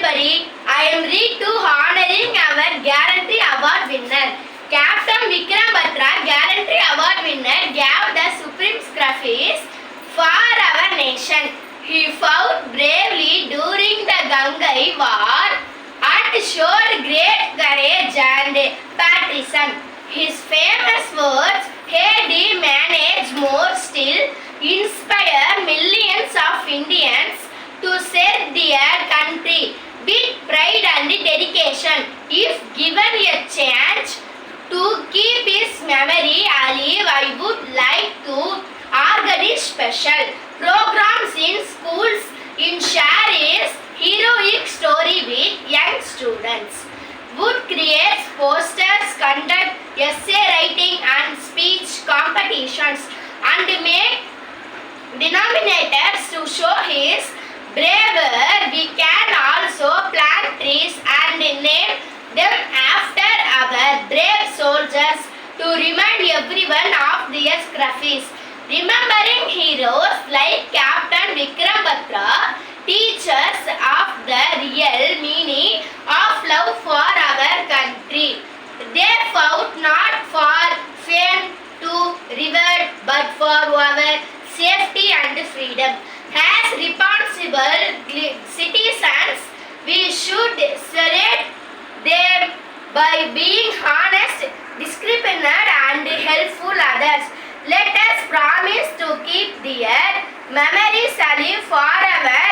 everybody. I am read to honoring our Gallantry Award winner. Captain Vikram Batra, Gallantry Award winner, gave the supreme sacrifice for our nation. He fought bravely during the Gangai War and showed great courage and patriotism. His famous words, "Had he managed more still," inspire millions of Indians to serve their country with pride and dedication. If given a chance to keep his memory alive, I would like to organize special programs in schools in share his heroic story with young students. Would create posters, conduct essay writing and speech competitions, and make denominators to show his bravery. We can also plant trees and name them after our brave soldiers to remind everyone of their sacrifice. Remembering heroes like Captain Vikram Batra teaches of the real meaning of love for our country. They fought not for fame to reward, but for our safety and freedom. As responsible citizens, we should salute them by being honest, disciplined and helpful others. Let us promise to keep their memories alive forever.